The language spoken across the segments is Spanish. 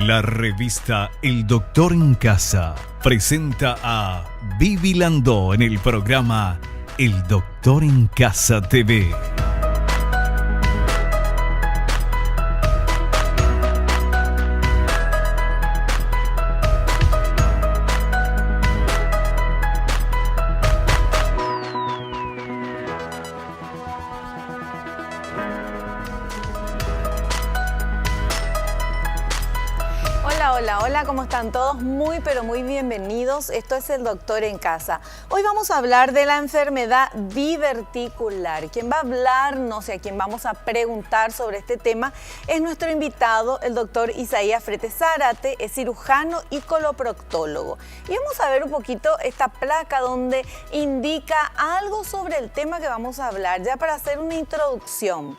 La revista El Doctor en Casa presenta a Vivi Landó en el programa El Doctor en Casa TV. Hola, ¿cómo están todos? Muy, pero muy bienvenidos. Esto es El Doctor en Casa. Hoy vamos a hablar de la enfermedad diverticular. Quien va a hablarnos y a quien vamos a preguntar sobre este tema es nuestro invitado, el doctor Isaías Frete Zárate, es cirujano y coloproctólogo. Y vamos a ver un poquito esta placa donde indica algo sobre el tema que vamos a hablar, ya para hacer una introducción.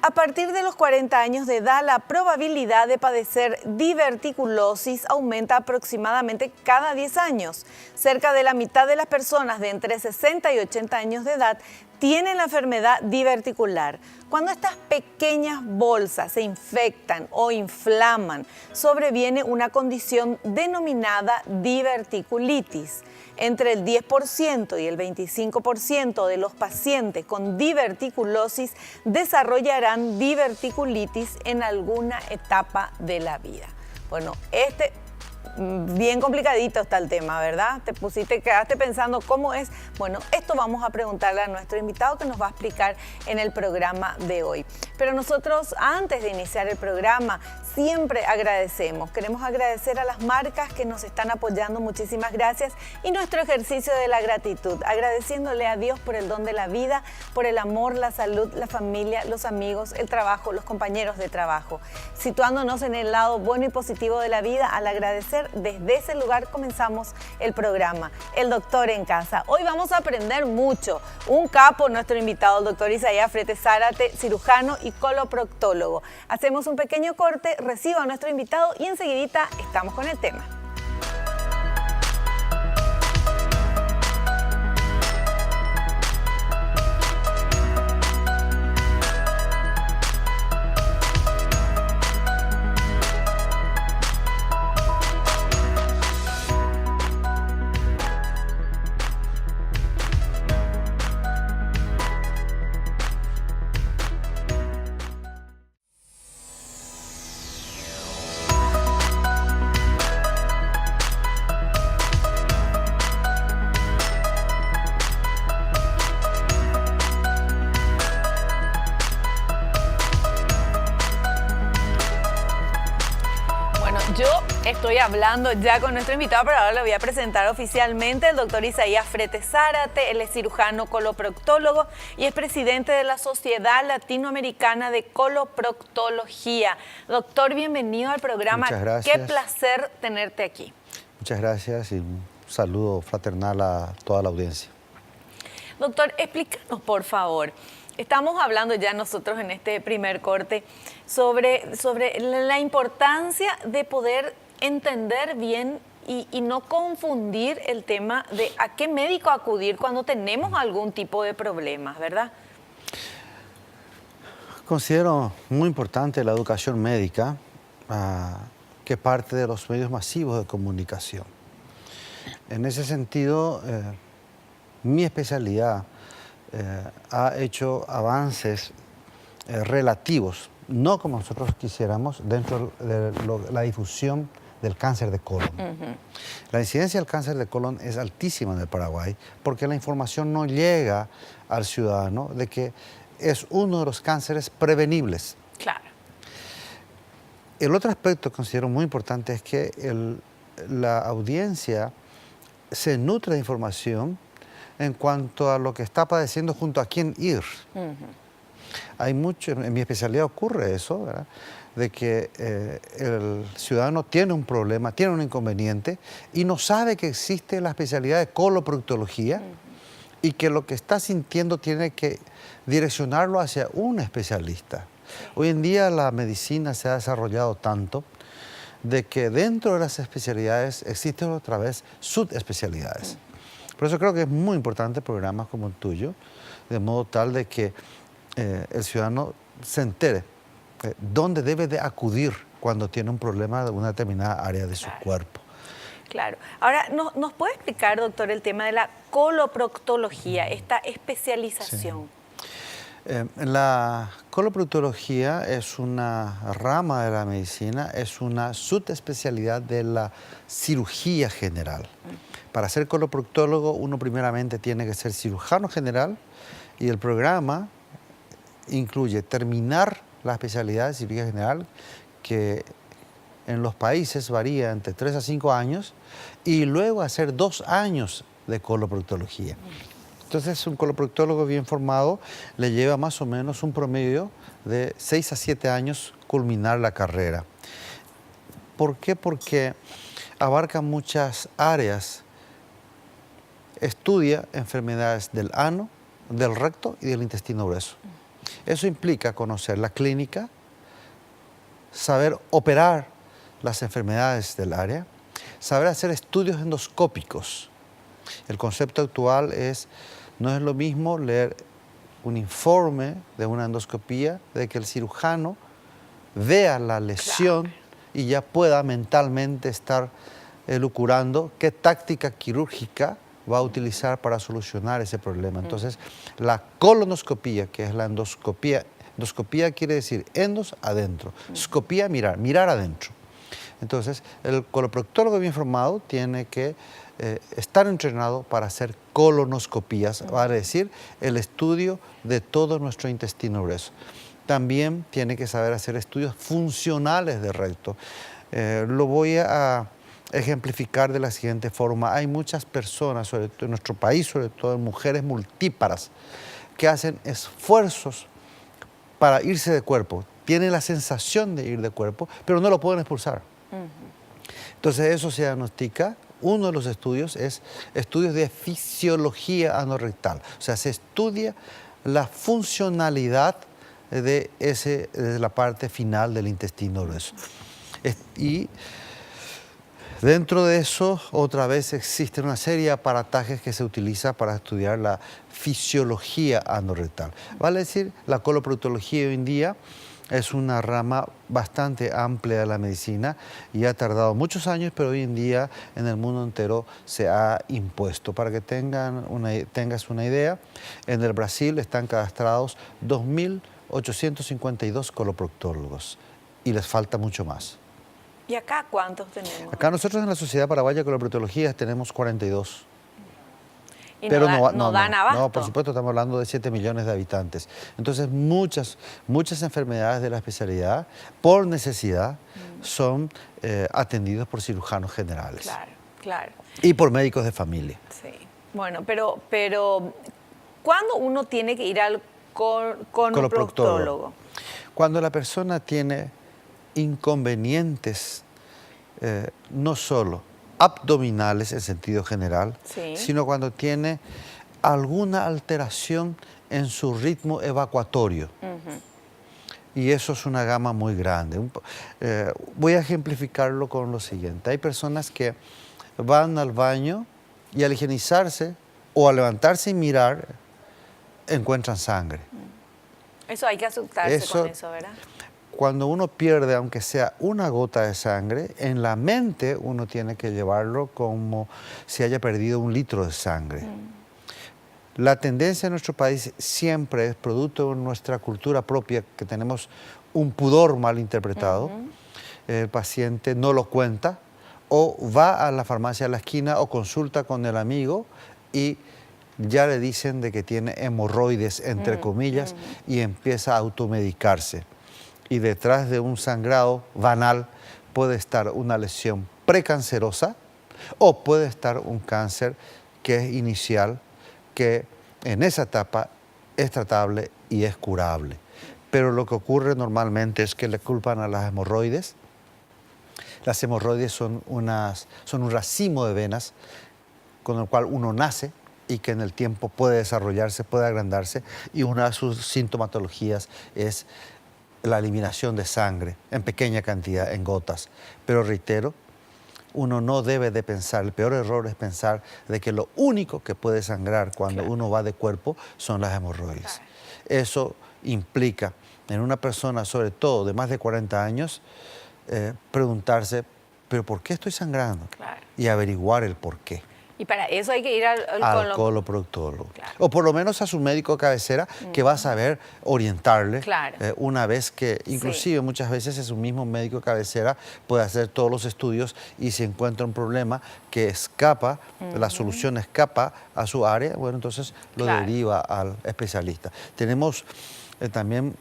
A partir de los 40 años de edad, la probabilidad de padecer diverticulosis aumenta aproximadamente cada 10 años. Cerca de la mitad de las personas de entre 60 y 80 años de edad tienen la enfermedad diverticular. Cuando estas pequeñas bolsas se infectan o inflaman, sobreviene una condición denominada diverticulitis. Entre el 10% y el 25% de los pacientes con diverticulosis desarrollarán diverticulitis en alguna etapa de la vida. Bueno, bien complicadito está el tema, ¿verdad? Quedaste pensando cómo es. Bueno, esto vamos a preguntarle a nuestro invitado que nos va a explicar en el programa de hoy. Pero nosotros, antes de iniciar el programa, siempre agradecemos. Queremos agradecer a las marcas que nos están apoyando. Muchísimas gracias. Y nuestro ejercicio de la gratitud, agradeciéndole a Dios por el don de la vida, por el amor, la salud, la familia, los amigos, el trabajo, los compañeros de trabajo. Situándonos en el lado bueno y positivo de la vida, al agradecer, desde ese lugar comenzamos el programa El Doctor en Casa. Hoy vamos a aprender mucho. Un capo, nuestro invitado, el doctor Isaías Frete Zárate, cirujano y coloproctólogo. Hacemos un pequeño corte, recibo a nuestro invitado y enseguidita estamos con el tema. Estoy hablando ya con nuestro invitado, pero ahora le voy a presentar oficialmente el doctor Isaías Frete Zárate. Él es cirujano coloproctólogo y es presidente de la Sociedad Latinoamericana de Coloproctología. Doctor, bienvenido al programa. Muchas gracias. Qué placer tenerte aquí. Muchas gracias y un saludo fraternal a toda la audiencia. Doctor, explícanos, por favor. Estamos hablando ya nosotros en este primer corte sobre la importancia de poder entender bien y no confundir el tema de a qué médico acudir cuando tenemos algún tipo de problemas, ¿verdad? Considero muy importante la educación médica, que parte de los medios masivos de comunicación. En ese sentido, mi especialidad ha hecho avances relativos, no como nosotros quisiéramos, dentro de la difusión del cáncer de colon. La incidencia del cáncer de colon es altísima en el Paraguay porque la información no llega al ciudadano de que es uno de los cánceres prevenibles. Claro. El otro aspecto que considero muy importante es que la audiencia se nutre de información en cuanto a lo que está padeciendo, junto a quién ir. Hay mucho, en mi especialidad ocurre eso, ¿verdad? De que el ciudadano tiene un problema, tiene un inconveniente y no sabe que existe la especialidad de coloproctología y que lo que está sintiendo tiene que direccionarlo hacia un especialista. Hoy en día la medicina se ha desarrollado tanto de que dentro de las especialidades existen otra vez subespecialidades. Por eso creo que es muy importante programas como el tuyo, de modo tal de que el ciudadano se entere dónde debe de acudir cuando tiene un problema de una determinada área de su cuerpo. Claro. Ahora, ¿nos puede explicar, doctor, el tema de la coloproctología, esta especialización? La coloproctología es una rama de la medicina, es una subespecialidad de la cirugía general. Para ser coloproctólogo, uno primeramente tiene que ser cirujano general y el programa incluye terminar la especialidad de cirugía general, que en los países varía entre 3 a 5 años, y luego hacer 2 años de coloproctología. Entonces, un coloproctólogo bien formado le lleva más o menos un promedio de 6 a 7 años culminar la carrera. ¿Por qué? Porque abarca muchas áreas. Estudia enfermedades del ano, del recto y del intestino grueso. Eso implica conocer la clínica, saber operar las enfermedades del área, saber hacer estudios endoscópicos. El concepto actual no es lo mismo leer un informe de una endoscopía, de que el cirujano vea la lesión y ya pueda mentalmente estar elucubrando qué táctica quirúrgica va a utilizar para solucionar ese problema. Entonces, la colonoscopía, que es la endoscopía, endoscopía quiere decir endos, adentro, scopía, mirar, mirar adentro. Entonces, el coloproctólogo bien formado tiene que estar entrenado para hacer colonoscopías, vale decir, el estudio de todo nuestro intestino grueso. También tiene que saber hacer estudios funcionales de recto. Lo voy a ejemplificar de la siguiente forma. Hay muchas personas, sobre todo en nuestro país, sobre todo mujeres multíparas, que hacen esfuerzos para irse de cuerpo. Tienen la sensación de ir de cuerpo, pero no lo pueden expulsar. Entonces eso se diagnostica. Uno de los estudios es estudios de fisiología anorrectal. O sea, se estudia la funcionalidad de la parte final del intestino grueso. Y dentro de eso, otra vez existe una serie de aparatajes que se utiliza para estudiar la fisiología anorrectal. Vale decir, la coloproctología hoy en día es una rama bastante amplia de la medicina y ha tardado muchos años, pero hoy en día en el mundo entero se ha impuesto. Para que tengas una idea, en el Brasil están cadastrados 2.852 coloproctólogos y les falta mucho más. ¿Y acá cuántos tenemos? Acá nosotros en la Sociedad Paraguaya de Coloproctología tenemos 42. Y pero no dan abasto. No, por supuesto, estamos hablando de 7 millones de habitantes. Entonces, muchas enfermedades de la especialidad, por necesidad, son atendidas por cirujanos generales. Claro, claro. Y por médicos de familia. Sí. Bueno, pero ¿cuándo uno tiene que ir al coloproctólogo? Cuando la persona tiene inconvenientes, no solo abdominales en sentido general, sino cuando tiene alguna alteración en su ritmo evacuatorio. Y eso es una gama muy grande. Voy a ejemplificarlo con lo siguiente. Hay personas que van al baño y al higienizarse o al levantarse y mirar, encuentran sangre. Eso hay que asustarse con eso, ¿verdad? Cuando uno pierde, aunque sea una gota de sangre, en la mente uno tiene que llevarlo como si haya perdido 1 litro de sangre. La tendencia en nuestro país siempre es producto de nuestra cultura propia, que tenemos un pudor mal interpretado. El paciente no lo cuenta, o va a la farmacia de la esquina o consulta con el amigo y ya le dicen de que tiene hemorroides, entre comillas, y empieza a automedicarse. Y detrás de un sangrado banal puede estar una lesión precancerosa o puede estar un cáncer que es inicial, que en esa etapa es tratable y es curable. Pero lo que ocurre normalmente es que le culpan a las hemorroides. Las hemorroides son un racimo de venas con el cual uno nace y que en el tiempo puede desarrollarse, puede agrandarse, y una de sus sintomatologías es la eliminación de sangre en pequeña cantidad, en gotas. Pero reitero, uno no debe de pensar, el peor error es pensar de que lo único que puede sangrar cuando uno va de cuerpo son las hemorroides. Eso implica en una persona, sobre todo de más de 40 años, preguntarse, ¿pero por qué estoy sangrando? Claro. Y averiguar el por qué. Y para eso hay que ir al coloproctólogo. Claro. O por lo menos a su médico de cabecera que va a saber orientarle Claro. Una vez que, inclusive muchas veces es un mismo médico de cabecera, puede hacer todos los estudios y si encuentra un problema que escapa, la solución escapa a su área, bueno, entonces lo Claro. deriva al especialista. Tenemos también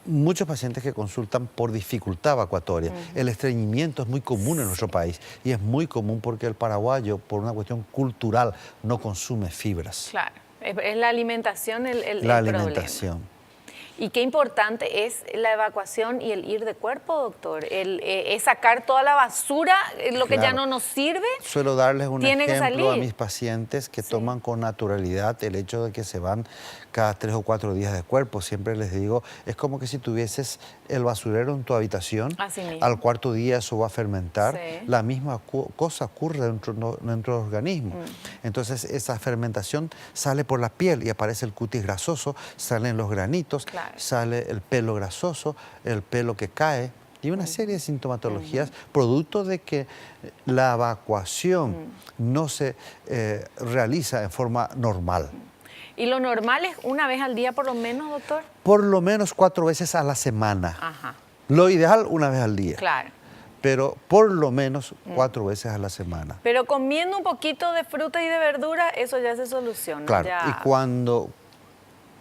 muchos pacientes que consultan por dificultad evacuatoria. El estreñimiento es muy común en nuestro país y es muy común porque el paraguayo, por una cuestión cultural, no consume fibras. Claro, es la alimentación el La problema. alimentación. Y qué importante es la evacuación y el ir de cuerpo, doctor. Es sacar toda la basura, lo que ya Claro. no nos sirve. Suelo darles un Tiene que ejemplo a salir. mis pacientes que toman con naturalidad el hecho de que se van cada 3 o 4 días de cuerpo. Siempre les digo, es como que si tuvieses el basurero en tu habitación, Así mismo. al cuarto día eso va a fermentar. Sí. La misma cosa ocurre dentro del organismo. Entonces esa fermentación sale por la piel y aparece el cutis grasoso, salen los granitos, Claro. sale el pelo grasoso, el pelo que cae y una serie de sintomatologías producto de que la evacuación no se realiza en forma normal. ¿Y lo normal es una vez al día por lo menos, doctor? Por lo menos 4 veces a la semana. Ajá, Lo ideal, una vez al día. claro. Pero por lo menos 4 veces a la semana. Pero comiendo un poquito de fruta y de verdura, eso ya se soluciona. Claro, ya. y cuando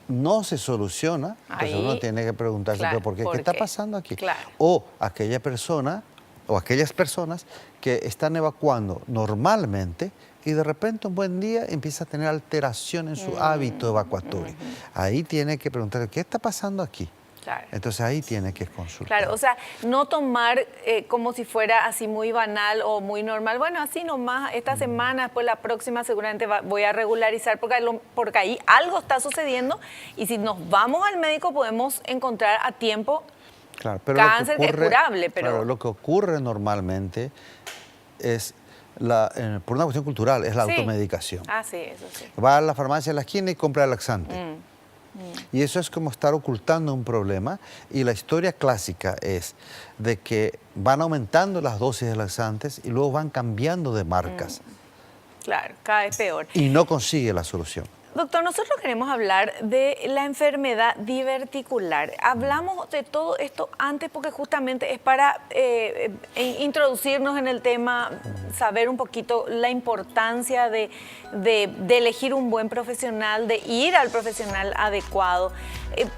no se soluciona, entonces Ahí, uno tiene que preguntarse, claro, ¿pero por qué? ¿por ¿Qué está qué? pasando aquí? Claro. O aquella persona o aquellas personas que están evacuando normalmente y de repente un buen día empieza a tener alteración en su hábito evacuatorio. Ahí tiene que preguntar, ¿qué está pasando aquí? Claro. Entonces ahí tiene que consultar. Claro, o sea, no tomar como si fuera así muy banal o muy normal. Bueno, así nomás, esta semana, después la próxima seguramente voy a regularizar porque ahí algo está sucediendo y si nos vamos al médico podemos encontrar a tiempo Claro, pero cáncer que es curable. Pero claro, lo que ocurre normalmente es, por una cuestión cultural, es la Sí. automedicación. Ah, sí, eso sí. Va a la farmacia de la esquina y compra el laxante. Y eso es como estar ocultando un problema. Y la historia clásica es de que van aumentando las dosis de laxantes y luego van cambiando de marcas. Claro, cada vez peor. Y no consigue la solución. Doctor, nosotros queremos hablar de la enfermedad diverticular. Hablamos de todo esto antes porque justamente es para introducirnos en el tema, saber un poquito la importancia de elegir un buen profesional, de ir al profesional adecuado.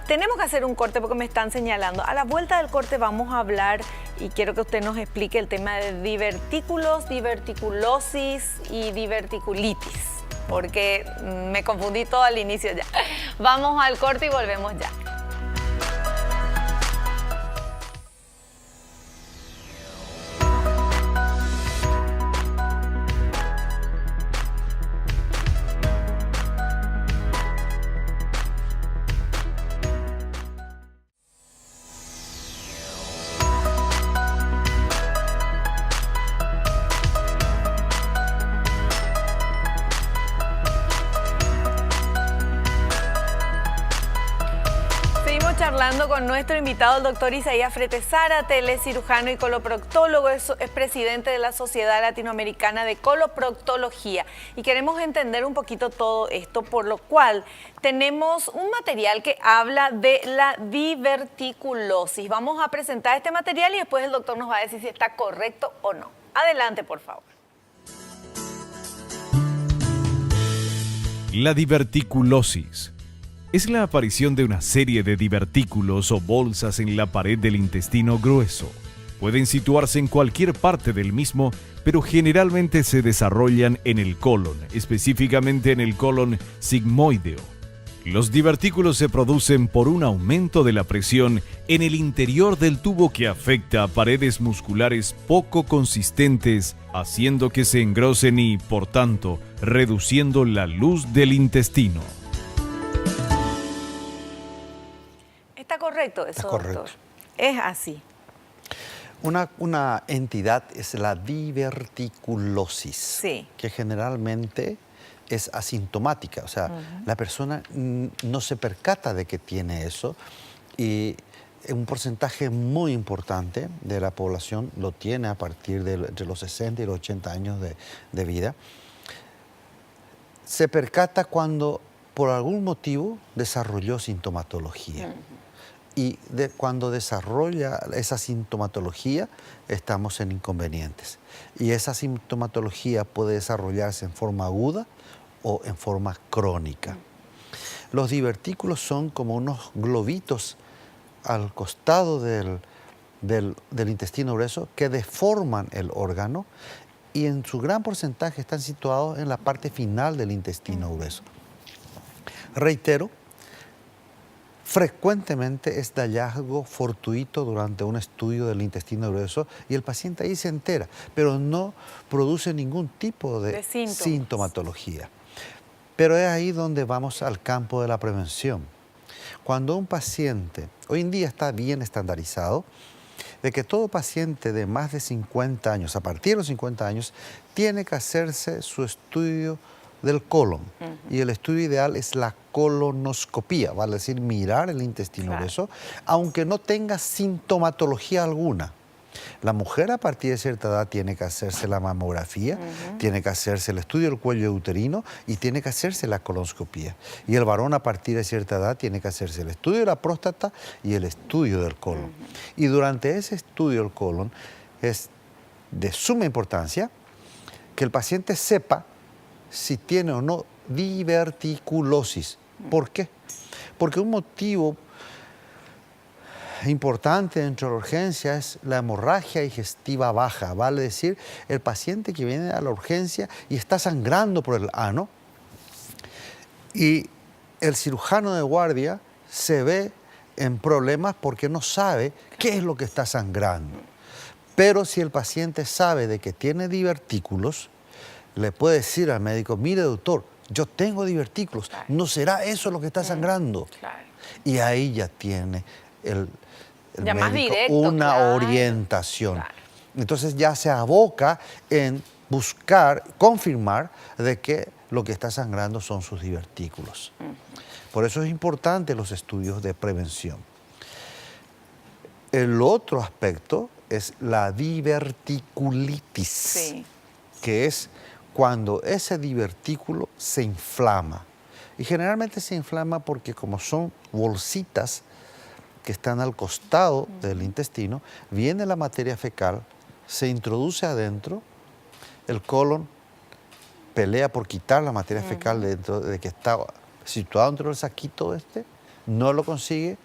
Tenemos que hacer un corte porque me están señalando. A la vuelta del corte vamos a hablar y quiero que usted nos explique el tema de divertículos, diverticulosis y diverticulitis. Porque me confundí todo al inicio ya. Vamos al corte y volvemos ya. Charlando con nuestro invitado, el doctor Isaías Fretes Zárate, él es cirujano y coloproctólogo, es presidente de la Sociedad Latinoamericana de Coloproctología y queremos entender un poquito todo esto, por lo cual tenemos un material que habla de la diverticulosis. Vamos a presentar este material y después el doctor nos va a decir si está correcto o no. Adelante, por favor. La diverticulosis es la aparición de una serie de divertículos o bolsas en la pared del intestino grueso. Pueden situarse en cualquier parte del mismo, pero generalmente se desarrollan en el colon, específicamente en el colon sigmoideo. Los divertículos se producen por un aumento de la presión en el interior del tubo que afecta a paredes musculares poco consistentes, haciendo que se engrosen y, por tanto, reduciendo la luz del intestino. ¿Está correcto eso, Está correcto. doctor? Es así. Una entidad es la diverticulosis, Sí. que generalmente es asintomática, o sea, la persona no se percata de que tiene eso y un porcentaje muy importante de la población lo tiene a partir de entre los 60 y los 80 años de vida. Se percata cuando por algún motivo desarrolló sintomatología. Y cuando desarrolla esa sintomatología, estamos en inconvenientes. Y esa sintomatología puede desarrollarse en forma aguda o en forma crónica. Los divertículos son como unos globitos al costado del intestino grueso que deforman el órgano y en su gran porcentaje están situados en la parte final del intestino grueso. Reitero, frecuentemente es de hallazgo fortuito durante un estudio del intestino grueso y el paciente ahí se entera, pero no produce ningún tipo de sintomatología. Pero es ahí donde vamos al campo de la prevención. Cuando un paciente, hoy en día está bien estandarizado, de que todo paciente de más de 50 años, a partir de los 50 años, tiene que hacerse su estudio del colon. Y el estudio ideal es la colonoscopía, vale decir, mirar el intestino grueso, aunque no tenga sintomatología alguna. La mujer a partir de cierta edad tiene que hacerse la mamografía, tiene que hacerse el estudio del cuello uterino y tiene que hacerse la colonoscopía. Y el varón a partir de cierta edad tiene que hacerse el estudio de la próstata y el estudio del colon. Y durante ese estudio del colon es de suma importancia que el paciente sepa si tiene o no diverticulosis. ¿Por qué? Porque un motivo importante dentro de la urgencia es la hemorragia digestiva baja, vale decir, el paciente que viene a la urgencia y está sangrando por el ano y el cirujano de guardia se ve en problemas porque no sabe qué es lo que está sangrando. Pero si el paciente sabe de que tiene divertículos, le puede decir al médico, mire doctor, yo tengo divertículos, ¿no será eso lo que está sangrando? Y ahí ya tiene el ya médico más directo, una orientación. Entonces ya se aboca en buscar, confirmar de que lo que está sangrando son sus divertículos. Por eso es importante los estudios de prevención. El otro aspecto es la diverticulitis, que es cuando ese divertículo se inflama. Y generalmente se inflama porque como son bolsitas que están al costado del intestino, viene la materia fecal, se introduce adentro, el colon pelea por quitar la materia fecal dentro de que está situado dentro del saquito no lo consigue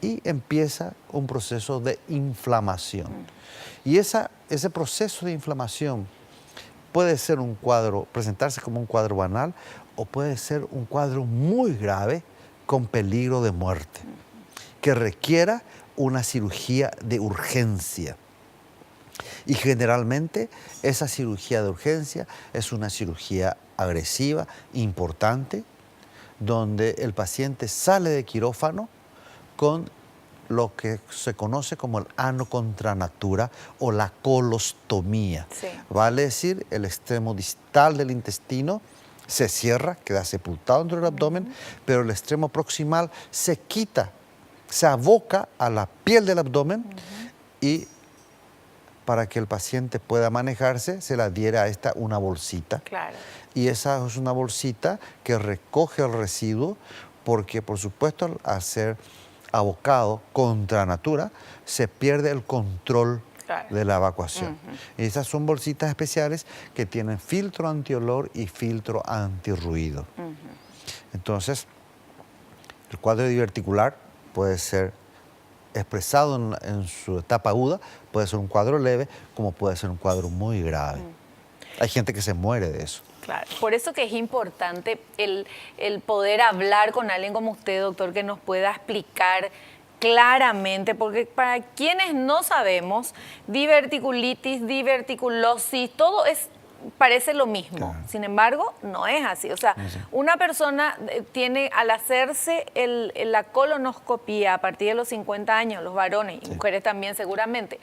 y empieza un proceso de inflamación. Y ese proceso de inflamación puede ser un cuadro, presentarse como un cuadro banal o puede ser un cuadro muy grave con peligro de muerte, que requiera una cirugía de urgencia. Y generalmente esa cirugía de urgencia es una cirugía agresiva, importante, donde el paciente sale de quirófano con lo que se conoce como el ano contra natura o la colostomía. Vale decir, el extremo distal del intestino se cierra, queda sepultado dentro del abdomen, pero el extremo proximal se quita, se aboca a la piel del abdomen y para que el paciente pueda manejarse se le adhiere a esta una bolsita. Y esa es una bolsita que recoge el residuo porque, por supuesto, al ser abocado contra natura, se pierde el control de la evacuación. Y esas son bolsitas especiales que tienen filtro antiolor y filtro antirruido. Entonces, el cuadro diverticular puede ser expresado en su etapa aguda, puede ser un cuadro leve, como puede ser un cuadro muy grave. Hay gente que se muere de eso. Por eso que es importante el poder hablar con alguien como usted, doctor, que nos pueda explicar claramente, porque para quienes no sabemos, diverticulitis, diverticulosis, todo parece lo mismo. Sin embargo, no es así. O sea, una persona tiene, al hacerse la colonoscopía a partir de los 50 años, los varones y mujeres también seguramente,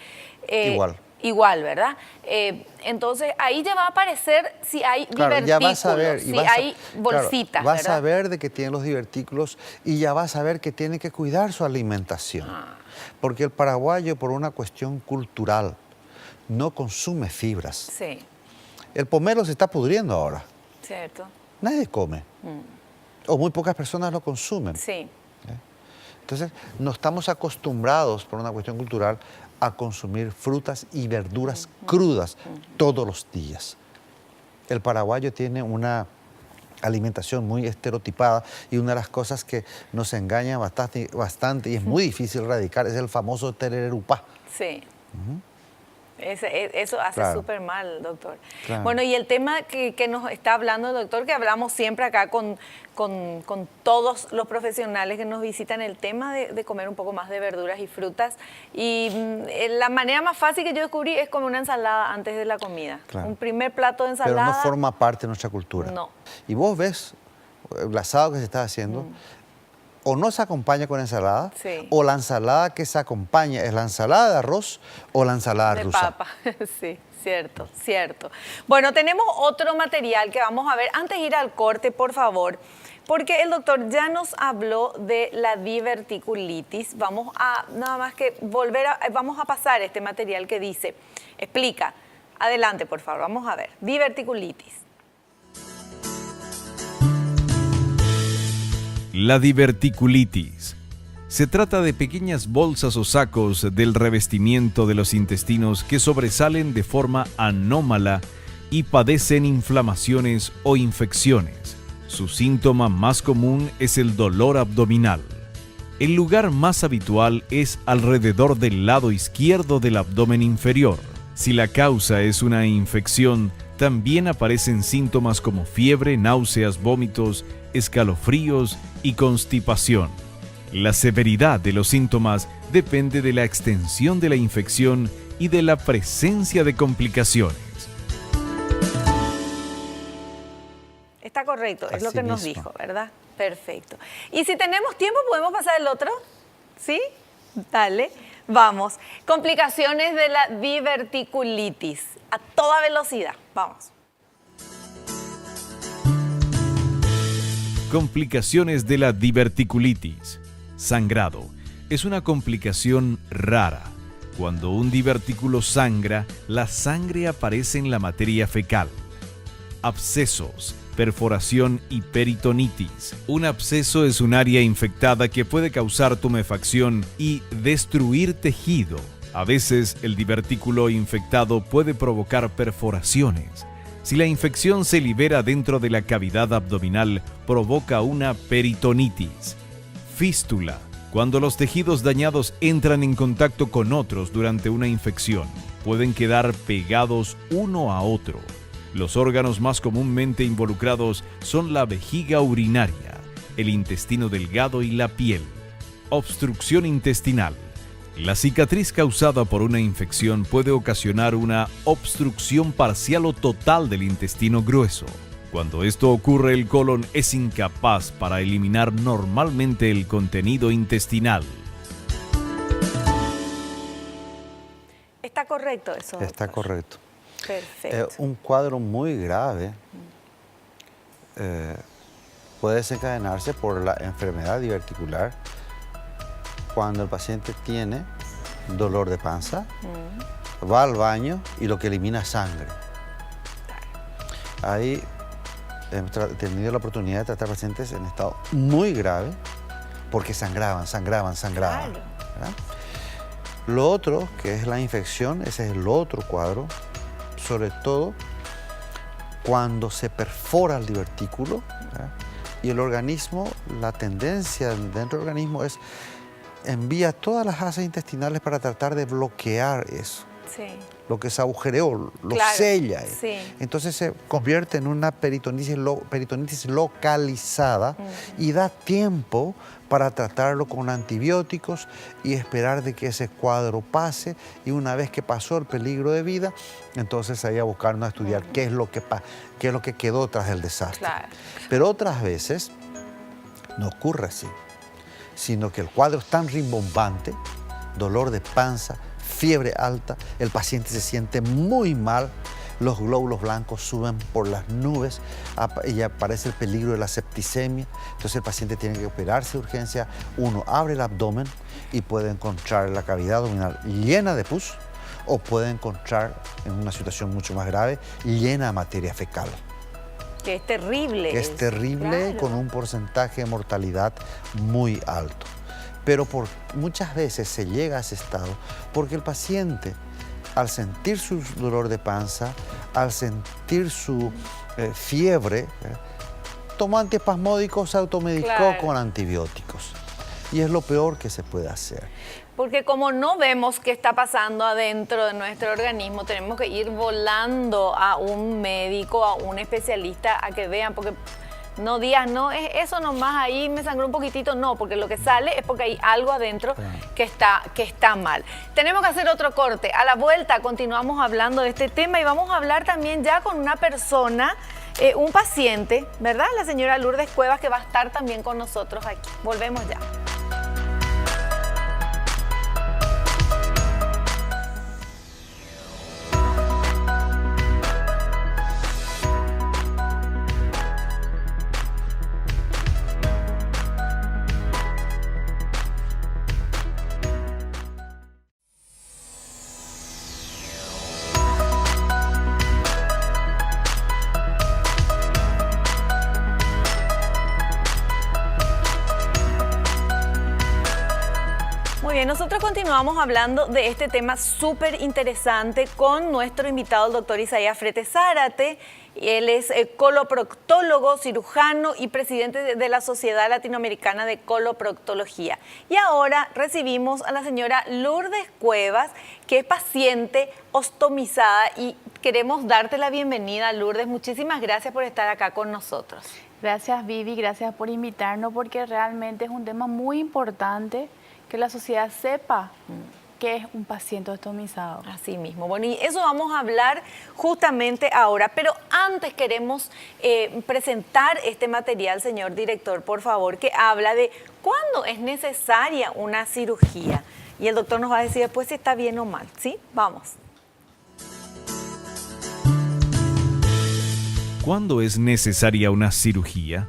igual, ¿verdad? Entonces, ahí ya va a aparecer si hay divertículos, ya vas a ver, si hay bolsitas, vas a ver de que tiene los divertículos y ya vas a ver que tiene que cuidar su alimentación. Porque el paraguayo, por una cuestión cultural, no consume fibras. Sí, El pomelo se está pudriendo ahora. cierto. Nadie come. O muy pocas personas lo consumen. Sí, Entonces, no estamos acostumbrados, por una cuestión cultural, a consumir frutas y verduras crudas todos los días. El paraguayo tiene una alimentación muy estereotipada y una de las cosas que nos engaña bastante y es muy difícil erradicar es el famoso tererupá. sí. Eso hace Claro. súper mal, doctor. Claro. Bueno, y el tema que nos está hablando el doctor, que hablamos siempre acá con todos los profesionales que nos visitan, el tema de comer un poco más de verduras y frutas. Y la manera más fácil que yo descubrí es comer una ensalada antes de la comida. Claro. Un primer plato de Pero ensalada. no forma parte de nuestra cultura. No. Y vos ves el asado que se está haciendo, o no se acompaña con ensalada, Sí. o la ensalada que se acompaña es la ensalada de arroz o la ensalada De rusa. papa, sí, cierto, cierto. Bueno, tenemos otro material que vamos a ver. Antes de ir al corte, por favor, porque el doctor ya nos habló de la diverticulitis. Vamos a, nada más que vamos a pasar este material que dice, explica. Adelante, por favor, vamos a ver. Diverticulitis. La diverticulitis. Se trata de pequeñas bolsas o sacos del revestimiento de los intestinos que sobresalen de forma anómala y padecen inflamaciones o infecciones. Su síntoma más común es el dolor abdominal. El lugar más habitual es alrededor del lado izquierdo del abdomen inferior. Si la causa es una infección, también aparecen síntomas como fiebre, náuseas, vómitos, escalofríos y constipación. La severidad de los síntomas depende de la extensión de la infección y de la presencia de complicaciones. Está correcto, es Así lo que nos mismo. dijo, ¿verdad? Perfecto. Y si tenemos tiempo, ¿podemos pasar el otro? ¿Sí? Dale, vamos. Complicaciones de la diverticulitis. A toda velocidad, vamos. Complicaciones de la diverticulitis. Sangrado. Es una complicación rara. Cuando un divertículo sangra, la sangre aparece en la materia fecal. Abscesos, perforación y peritonitis. Un absceso es un área infectada que puede causar tumefacción y destruir tejido. A veces el divertículo infectado puede provocar perforaciones. Si la infección se libera dentro de la cavidad abdominal, provoca una peritonitis. Fístula. Cuando los tejidos dañados entran en contacto con otros durante una infección, pueden quedar pegados uno a otro. Los órganos más comúnmente involucrados son la vejiga urinaria, el intestino delgado y la piel. Obstrucción intestinal. La cicatriz causada por una infección puede ocasionar una obstrucción parcial o total del intestino grueso. Cuando esto ocurre, el colon es incapaz para eliminar normalmente el contenido intestinal. ¿Está correcto eso, doctor? Está correcto. Perfecto. Un cuadro muy grave puede desencadenarse por la enfermedad diverticular cuando el paciente tiene dolor de panza, va al baño y lo que elimina es sangre. Ahí hemos tenido la oportunidad de tratar pacientes en estado muy grave porque sangraban. Claro. ¿Verdad? Lo otro, que es la infección, ese es el otro cuadro, sobre todo cuando se perfora el divertículo, ¿verdad? Y el organismo, la tendencia dentro del organismo es envía todas las asas intestinales para tratar de bloquear eso. Sí. Lo que se agujereó, lo Claro, sella. sí. Entonces se convierte en una peritonitis localizada y da tiempo para tratarlo con antibióticos y esperar de que ese cuadro pase. Y una vez que pasó el peligro de vida, entonces ahí a buscarnos a estudiar qué es lo que quedó tras el desastre. Claro. Pero otras veces no ocurre así, sino que el cuadro es tan rimbombante, dolor de panza, fiebre alta, el paciente se siente muy mal, los glóbulos blancos suben por las nubes y aparece el peligro de la septicemia. Entonces el paciente tiene que operarse de urgencia. Uno abre el abdomen y puede encontrar la cavidad abdominal llena de pus, o puede encontrar, en una situación mucho más grave, llena de materia fecal. Que es terrible. Que es terrible, claro, con un porcentaje de mortalidad muy alto. Pero muchas veces se llega a ese estado porque el paciente, al sentir su dolor de panza, al sentir su fiebre, tomó antiespasmódicos, se automedicó claro, con antibióticos. Y es lo peor que se puede hacer. Porque como no vemos qué está pasando adentro de nuestro organismo, tenemos que ir volando a un médico, a un especialista, a que vean, porque no digas, no, es eso nomás, ahí me sangró un poquitito, no, porque lo que sale es porque hay algo adentro que está mal. Tenemos que hacer otro corte. A la vuelta continuamos hablando de este tema y vamos a hablar también ya con una persona, un paciente, ¿verdad? La señora Lourdes Cuevas, que va a estar también con nosotros aquí. Volvemos ya. Muy bien, nosotros continuamos hablando de este tema súper interesante con nuestro invitado, el doctor Isaías Frete Zárate. Él es coloproctólogo, cirujano y presidente de la Sociedad Latinoamericana de Coloproctología. Y ahora recibimos a la señora Lourdes Cuevas, que es paciente ostomizada, y queremos darte la bienvenida, Lourdes. Muchísimas gracias por estar acá con nosotros. Gracias, Vivi, gracias por invitarnos, porque realmente es un tema muy importante que la sociedad sepa qué es un paciente ostomizado. Así mismo. Bueno, y eso vamos a hablar justamente ahora, pero antes queremos presentar este material, señor director, por favor, que habla de cuándo es necesaria una cirugía. Y el doctor nos va a decir después si está bien o mal, ¿sí? Vamos. ¿Cuándo es necesaria una cirugía?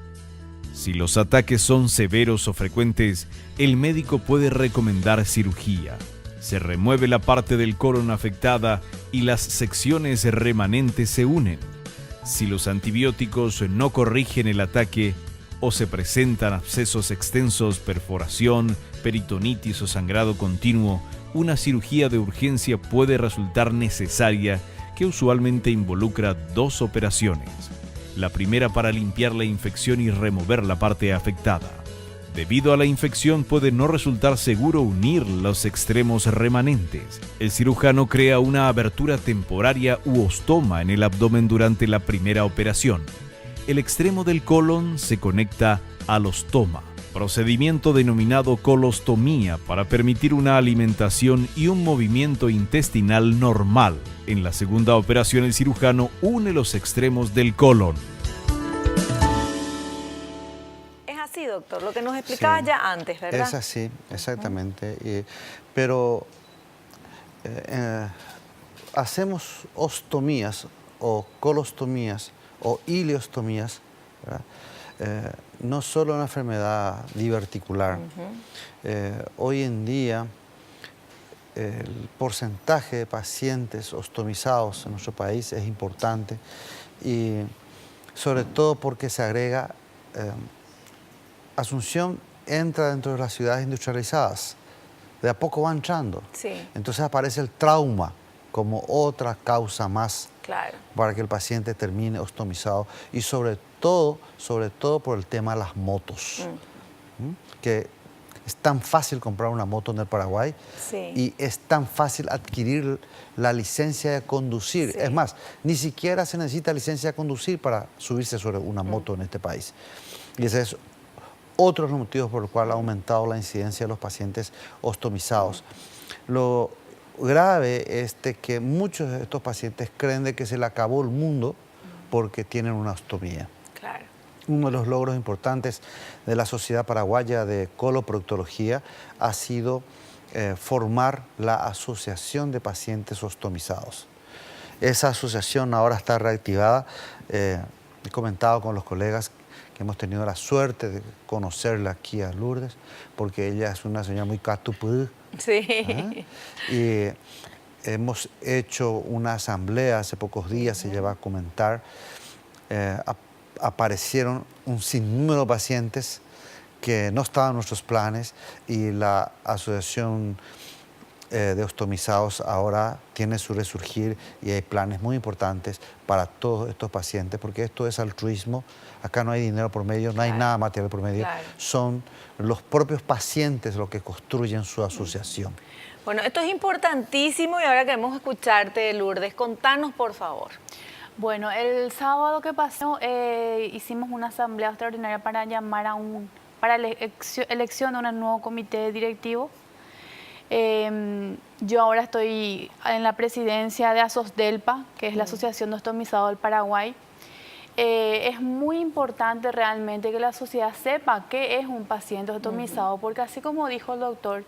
Si los ataques son severos o frecuentes, el médico puede recomendar cirugía. Se remueve la parte del colon afectada y las secciones remanentes se unen. Si los antibióticos no corrigen el ataque o se presentan abscesos extensos, perforación, peritonitis o sangrado continuo, una cirugía de urgencia puede resultar necesaria, que usualmente involucra 2 operaciones. La primera para limpiar la infección y remover la parte afectada. Debido a la infección puede no resultar seguro unir los extremos remanentes. El cirujano crea una abertura temporaria u ostoma en el abdomen durante la primera operación. El extremo del colon se conecta al ostoma, procedimiento denominado colostomía, para permitir una alimentación y un movimiento intestinal normal. En la segunda operación, el cirujano une los extremos del colon. Es así, doctor, lo que nos explicaba ya antes, ¿verdad? Es así, exactamente. Pero hacemos ostomías o colostomías o ileostomías, ¿verdad? No solo una enfermedad diverticular. Hoy en día el porcentaje de pacientes ostomizados en nuestro país es importante, y sobre todo porque se agrega, Asunción entra dentro de las ciudades industrializadas, de a poco va entrando. Sí. Entonces aparece el trauma como otra causa más, claro, para que el paciente termine ostomizado, y sobre todo por el tema de las motos, que es tan fácil comprar una moto en el Paraguay, sí, y es tan fácil adquirir la licencia de conducir. Sí. Es más, ni siquiera se necesita licencia de conducir para subirse sobre una moto en este país. Y ese es otro de los motivos por los cuales ha aumentado la incidencia de los pacientes ostomizados. Lo grave es que muchos de estos pacientes creen de que se le acabó el mundo porque tienen una ostomía. claro. Uno de los logros importantes de la Sociedad Paraguaya de Coloproctología ha sido formar la Asociación de Pacientes Ostomizados. Esa asociación ahora está reactivada. He comentado con los colegas que hemos tenido la suerte de conocerla aquí a Lourdes, porque ella es una señora muy catupú. Sí. Y hemos hecho una asamblea hace pocos días, se lleva a comentar. Aparecieron un sinnúmero de pacientes que no estaban en nuestros planes y la asociación de ostomizados ahora tiene su resurgir y hay planes muy importantes para todos estos pacientes, porque esto es altruismo, acá no hay dinero por medio, no hay nada material por medio, son los propios pacientes los que construyen su asociación. Bueno, esto es importantísimo y ahora queremos escucharte, Lourdes. Contanos, por favor. Bueno, el sábado que pasó hicimos una asamblea extraordinaria para llamar para la elección de un nuevo comité directivo. Yo ahora estoy en la presidencia de ASOSDELPA, que es la Asociación de Ostomizados del Paraguay. Es muy importante realmente que la sociedad sepa qué es un paciente ostomizado, porque así como dijo el doctor,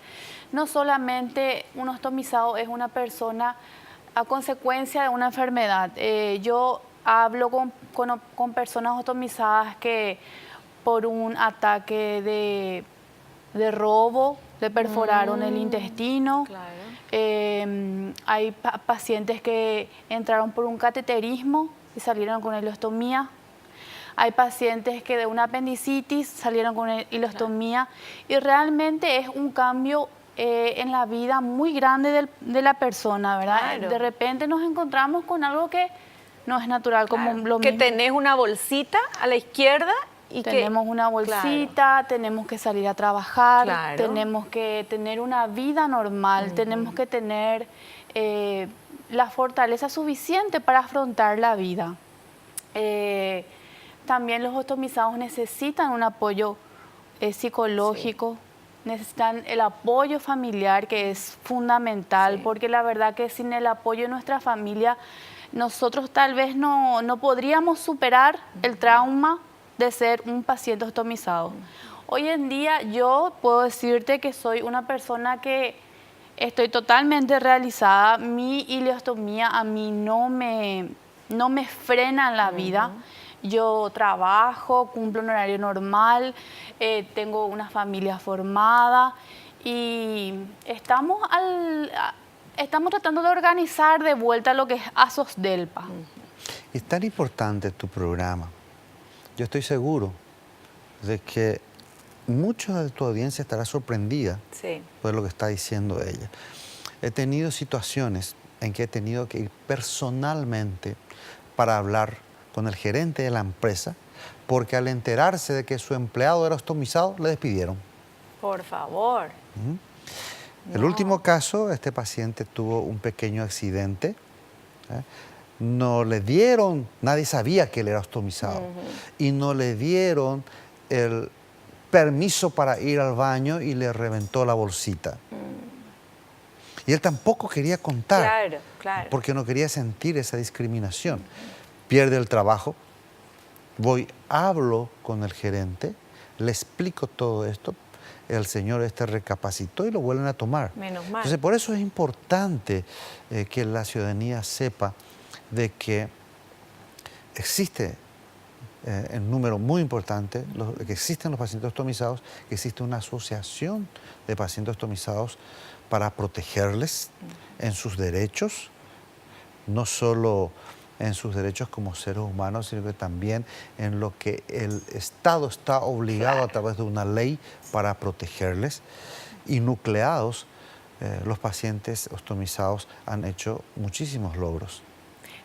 no solamente un ostomizado es una persona a consecuencia de una enfermedad. Yo hablo con personas ostomizadas que por un ataque de robo le perforaron el intestino. Claro. Hay pacientes que entraron por un cateterismo y salieron con ileostomía. Hay pacientes que de una apendicitis salieron con ileostomía. Y realmente es un cambio en la vida muy grande de la persona, ¿verdad? Claro. De repente nos encontramos con algo que no es natural, como lo que mismo. tenés una bolsita a la izquierda y Tenemos una bolsita, tenemos que salir a trabajar, tenemos que tener una vida normal, tenemos que tener la fortaleza suficiente para afrontar la vida. También los ostomizados necesitan un apoyo psicológico, necesitan el apoyo familiar, que es fundamental, porque la verdad que sin el apoyo de nuestra familia, nosotros tal vez no podríamos superar el trauma de ser un paciente ostomizado. Hoy en día yo puedo decirte que soy una persona que estoy totalmente realizada. Mi ileostomía a mí no me frena en la vida. Yo trabajo, cumplo un horario normal, tengo una familia formada y estamos tratando de organizar de vuelta lo que es ASOSDELPA. Es tan importante tu programa. Yo estoy seguro de que mucha de tu audiencia estará sorprendida por lo que está diciendo ella. He tenido situaciones en que he tenido que ir personalmente para hablar con el gerente de la empresa, porque al enterarse de que su empleado era ostomizado, le despidieron. Por favor. El último caso, este paciente tuvo un pequeño accidente. No le dieron, nadie sabía que él era ostomizado, y no le dieron el permiso para ir al baño y le reventó la bolsita. Y él tampoco quería contar, porque no quería sentir esa discriminación. Pierde el trabajo, hablo con el gerente, le explico todo esto, el señor recapacitó y lo vuelven a tomar. Menos mal. Entonces, por eso es importante que la ciudadanía sepa de que existe en número muy importante, que existen los pacientes ostomizados, que existe una asociación de pacientes ostomizados para protegerles en sus derechos, no solo en sus derechos como seres humanos, sino que también en lo que el Estado está obligado a través de una ley para protegerles. Y nucleados, los pacientes ostomizados han hecho muchísimos logros.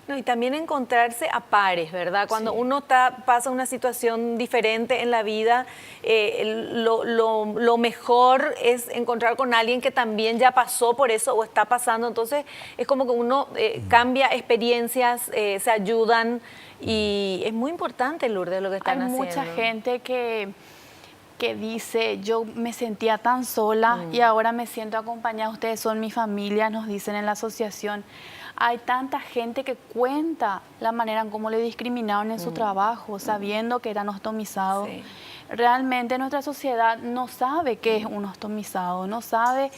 No, y también encontrarse a pares, ¿verdad? Cuando uno pasa una situación diferente en la vida, lo mejor es encontrar con alguien que también ya pasó por eso o está pasando. Entonces, es como que uno cambia experiencias, se ayudan y es muy importante, Lourdes, lo que están haciendo. Hay mucha gente que dice, yo me sentía tan sola y ahora me siento acompañada. Ustedes son mi familia, nos dicen en la asociación. Hay tanta gente que cuenta la manera en cómo le discriminaron en su trabajo, sabiendo que eran ostomizados. Realmente nuestra sociedad no sabe qué es un ostomizado, no sabe,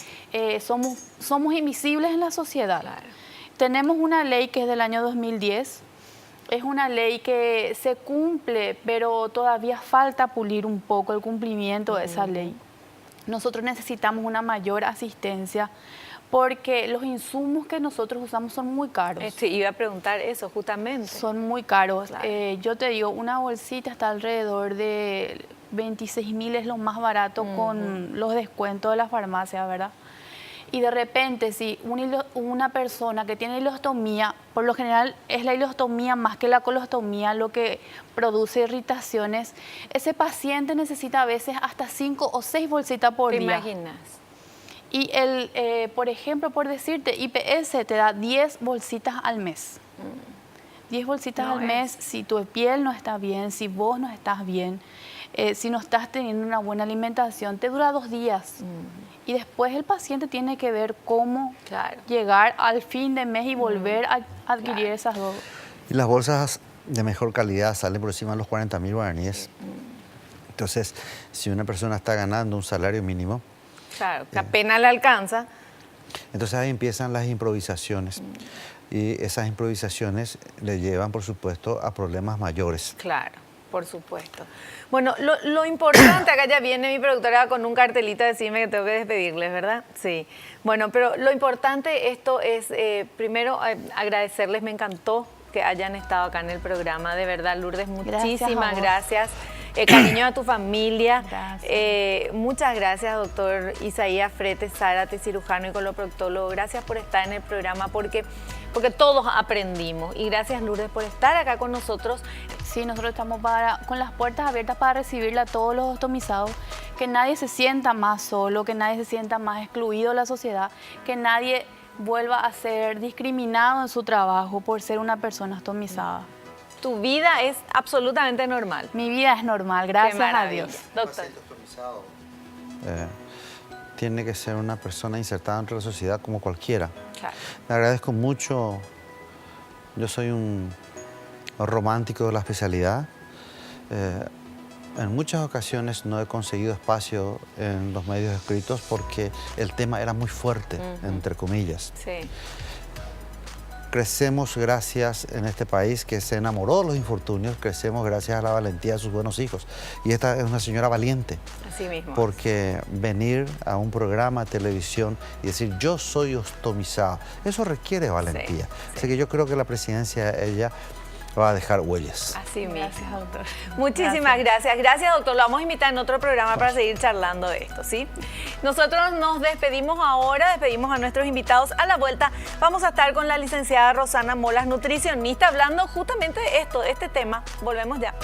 somos invisibles en la sociedad. Tenemos una ley que es del año 2010. Es una ley que se cumple, pero todavía falta pulir un poco el cumplimiento de esa ley. Nosotros necesitamos una mayor asistencia porque los insumos que nosotros usamos son muy caros. Iba a preguntar eso justamente. Son muy caros. Claro. Yo te digo, una bolsita está alrededor de 26.000, es lo más barato con los descuentos de la farmacia, ¿verdad? Y de repente, si una persona que tiene hilostomía, por lo general es la hilostomía más que la colostomía lo que produce irritaciones, ese paciente necesita a veces hasta 5 o 6 bolsitas por día. ¿Te imaginas? Y por ejemplo, por decirte, IPS te da 10 bolsitas al mes. 10 bolsitas al mes, si tu piel no está bien, si vos no estás bien, si no estás teniendo una buena alimentación, te dura 2 días. Y después el paciente tiene que ver cómo llegar al fin de mes y volver a adquirir esas dos. Y las bolsas de mejor calidad salen por encima de los 40.000 guaraníes. Entonces, si una persona está ganando un salario mínimo, claro, que apenas le alcanza. Entonces ahí empiezan las improvisaciones. Y esas improvisaciones le llevan, por supuesto, a problemas mayores. Claro, por supuesto. Bueno, lo importante, acá ya viene mi productora con un cartelito a decirme que tengo que despedirles, ¿verdad? Sí. Bueno, pero lo importante esto es, primero, agradecerles, me encantó que hayan estado acá en el programa, de verdad, Lourdes, muchísimas gracias. Cariño a tu familia. Muchas gracias, doctor Isaías Fretes Zárate, cirujano y coloproctólogo. Gracias por estar en el programa porque todos aprendimos. Y gracias, Lourdes, por estar acá con nosotros. Sí, nosotros estamos con las puertas abiertas para recibirle a todos los ostomizados, que nadie se sienta más solo, que nadie se sienta más excluido de la sociedad, que nadie vuelva a ser discriminado en su trabajo por ser una persona ostomizada. Tu vida es absolutamente normal. Mi vida es normal, gracias a Dios. Doctor. Tiene que ser una persona insertada entre la sociedad como cualquiera. Claro. Me agradezco mucho. Yo soy un romántico de la especialidad. En muchas ocasiones no he conseguido espacio en los medios escritos porque el tema era muy fuerte, entre comillas. Sí. Crecemos gracias en este país que se enamoró de los infortunios, crecemos gracias a la valentía de sus buenos hijos. Y esta es una señora valiente. Así mismo. Porque venir a un programa de televisión y decir yo soy ostomizado, eso requiere valentía. Sí. Así que yo creo que la presidencia, ella va a dejar huellas. Así mismo. Gracias, doctor. Muchísimas gracias. Gracias, doctor. Lo vamos a invitar en otro programa para seguir charlando de esto, ¿sí? Nosotros nos despedimos ahora, despedimos a nuestros invitados. A la vuelta vamos a estar con la licenciada Rosana Molas, nutricionista, hablando justamente de esto, de este tema. Volvemos ya.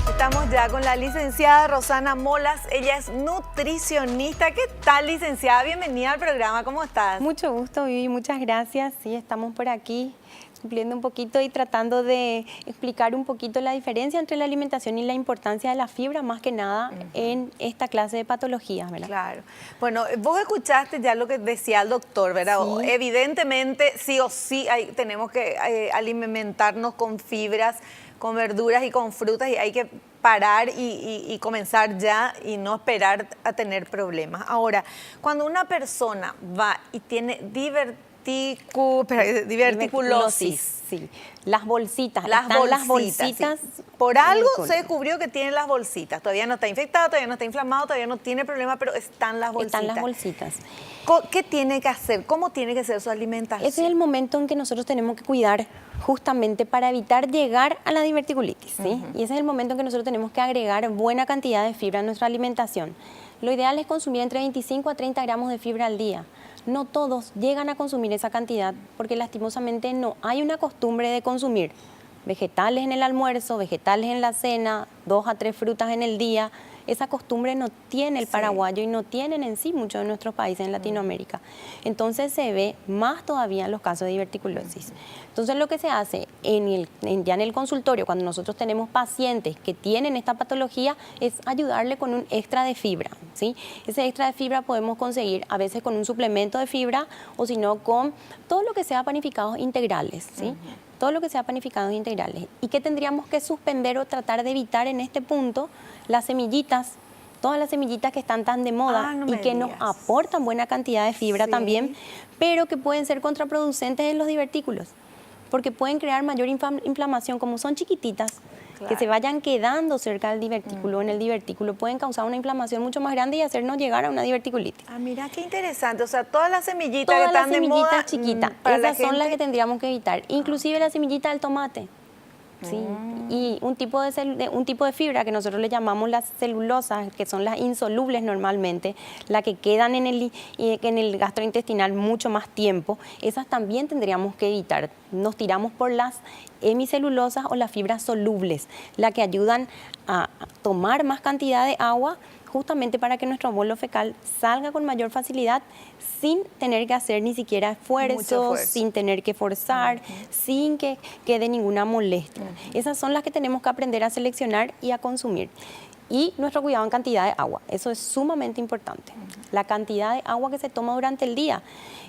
Estamos ya con la licenciada Rosana Molas, ella es nutricionista. ¿Qué tal, licenciada? Bienvenida al programa, ¿cómo estás? Mucho gusto, Vivi, muchas gracias. Sí, estamos por aquí cumpliendo un poquito y tratando de explicar un poquito la diferencia entre la alimentación y la importancia de la fibra, más que nada en esta clase de patologías, ¿verdad? Claro. Bueno, vos escuchaste ya lo que decía el doctor, ¿verdad? Sí. Evidentemente, sí o sí, tenemos que alimentarnos con fibras, con verduras y con frutas, y hay que parar y comenzar ya y no esperar a tener problemas. Ahora, cuando una persona va y tiene diverticulosis. Sí, las bolsitas. Las bolsitas. Sí. Por algo en el se descubrió que tiene las bolsitas. Todavía no está infectado, todavía no está inflamado, todavía no tiene problema, pero están las bolsitas. Están las bolsitas. ¿Qué tiene que hacer? ¿Cómo tiene que ser su alimentación? Ese es el momento en que nosotros tenemos que cuidar justamente para evitar llegar a la diverticulitis, ¿sí? Y ese es el momento en que nosotros tenemos que agregar buena cantidad de fibra a nuestra alimentación. Lo ideal es consumir entre 25 a 30 gramos de fibra al día. No todos llegan a consumir esa cantidad porque lastimosamente no hay una costumbre de consumir. vegetales en el almuerzo, vegetales en la cena, 2 a 3 frutas en el día. Esa costumbre no tiene el paraguayo y no tienen en sí muchos de nuestros países en Latinoamérica. Entonces se ve más todavía en los casos de diverticulosis. Entonces lo que se hace ya en el consultorio, cuando nosotros tenemos pacientes que tienen esta patología, es ayudarle con un extra de fibra, ¿sí? Ese extra de fibra podemos conseguir a veces con un suplemento de fibra o si no con todo lo que sea panificados integrales, ¿sí? Todo lo que sea panificados integrales. ¿Y qué tendríamos que suspender o tratar de evitar en este punto? Las semillitas, todas las semillitas que están tan de moda y que nos aportan buena cantidad de fibra también, pero que pueden ser contraproducentes en los divertículos, porque pueden crear mayor inflamación, como son chiquititas, que se vayan quedando cerca del divertículo, en el divertículo, pueden causar una inflamación mucho más grande y hacernos llegar a una diverticulitis. Ah, mira qué interesante, o sea, todas las semillitas que están de moda. Todas las semillitas chiquitas, esas son las que tendríamos que evitar, inclusive la semillita del tomate. Sí, y un tipo de fibra que nosotros le llamamos las celulosas, que son las insolubles normalmente, las que quedan en el gastrointestinal mucho más tiempo, esas también tendríamos que evitar. Nos tiramos por las hemicelulosas o las fibras solubles, las que ayudan a tomar más cantidad de agua, justamente para que nuestro bolo fecal salga con mayor facilidad sin tener que hacer ni siquiera esfuerzo, sin tener que forzar, sin que quede ninguna molestia. Esas son las que tenemos que aprender a seleccionar y a consumir. Y nuestro cuidado en cantidad de agua, eso es sumamente importante. La cantidad de agua que se toma durante el día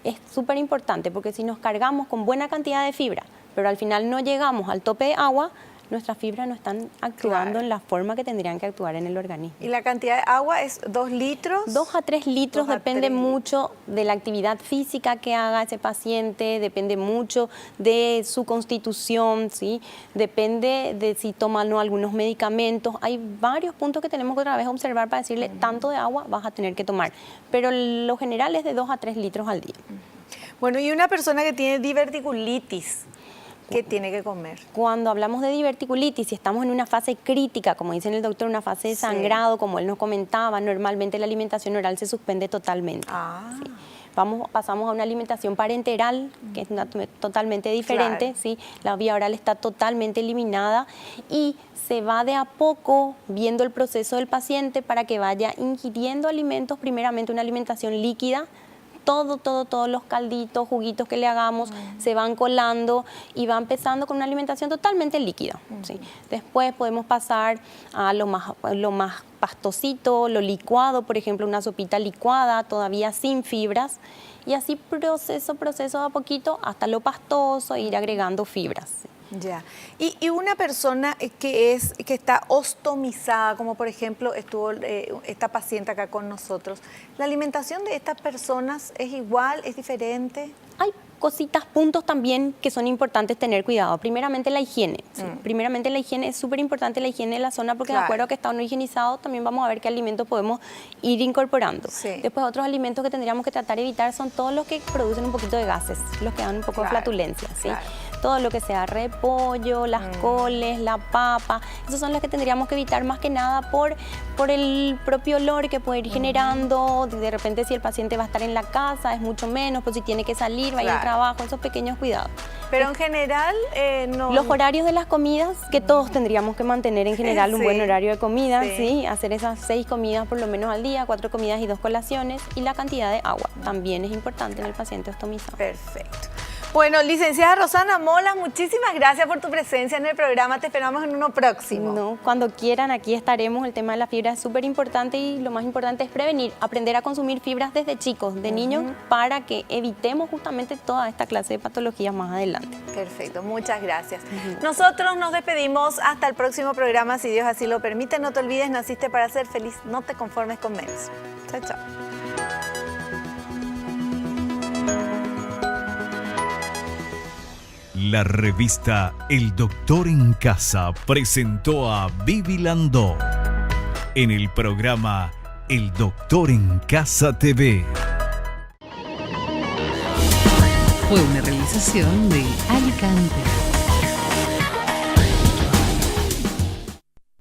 es súper importante, porque si nos cargamos con buena cantidad de fibra, pero al final no llegamos al tope de agua, nuestras fibras no están actuando en la forma que tendrían que actuar en el organismo. ¿Y la cantidad de agua es 2 litros? 2 a 3 litros, depende mucho de la actividad física que haga ese paciente, depende mucho de su constitución, ¿sí? Depende de si toma o no algunos medicamentos. Hay varios puntos que tenemos que otra vez observar para decirle tanto de agua vas a tener que tomar, pero lo general es de 2 a 3 litros al día. Bueno, y una persona que tiene diverticulitis, ¿qué tiene que comer? Cuando hablamos de diverticulitis, si estamos en una fase crítica, como dice el doctor, una fase de sangrado, como él nos comentaba, normalmente la alimentación oral se suspende totalmente. ¿Sí? Pasamos a una alimentación parenteral, que es totalmente diferente, ¿sí? La vía oral está totalmente eliminada y se va de a poco viendo el proceso del paciente para que vaya ingiriendo alimentos, primeramente una alimentación líquida. Todos los calditos, juguitos que le hagamos se van colando y va empezando con una alimentación totalmente líquida. ¿Sí? Después podemos pasar a lo más pastosito, lo licuado, por ejemplo, una sopita licuada, todavía sin fibras, y así proceso a poquito hasta lo pastoso, ir agregando fibras. ¿Sí? Ya. Y una persona que está ostomizada, como por ejemplo estuvo esta paciente acá con nosotros, ¿la alimentación de estas personas es igual, es diferente? Hay puntos también que son importantes tener cuidado. Primeramente la higiene. ¿Sí? Primeramente la higiene, es súper importante la higiene de la zona porque de acuerdo a que está no higienizado, también vamos a ver qué alimentos podemos ir incorporando. Después otros alimentos que tendríamos que tratar de evitar son todos los que producen un poquito de gases, los que dan un poco de flatulencia. ¿Sí? Todo lo que sea repollo, las coles, la papa, esos son los que tendríamos que evitar más que nada por el propio olor que puede ir generando. De repente si el paciente va a estar en la casa es mucho menos, pues si tiene que salir, va a ir al trabajo, esos pequeños cuidados. Pero en general no... Los horarios de las comidas, que todos tendríamos que mantener en general un buen horario de comida, ¿sí? Hacer esas 6 comidas por lo menos al día, 4 comidas y 2 colaciones, y la cantidad de agua también es importante en el paciente ostomizado. Perfecto. Bueno, licenciada Rosana Molas, muchísimas gracias por tu presencia en el programa. Te esperamos en uno próximo. No, cuando quieran, aquí estaremos. El tema de la fibra es súper importante y lo más importante es prevenir, aprender a consumir fibras desde chicos, de niños, para que evitemos justamente toda esta clase de patologías más adelante. Perfecto, muchas gracias. Nosotros nos despedimos hasta el próximo programa, si Dios así lo permite. No te olvides, naciste para ser feliz, no te conformes con menos. Chao, chao. La revista El Doctor en Casa presentó a Vivi Landó en el programa El Doctor en Casa TV. Fue una realización de Alicante.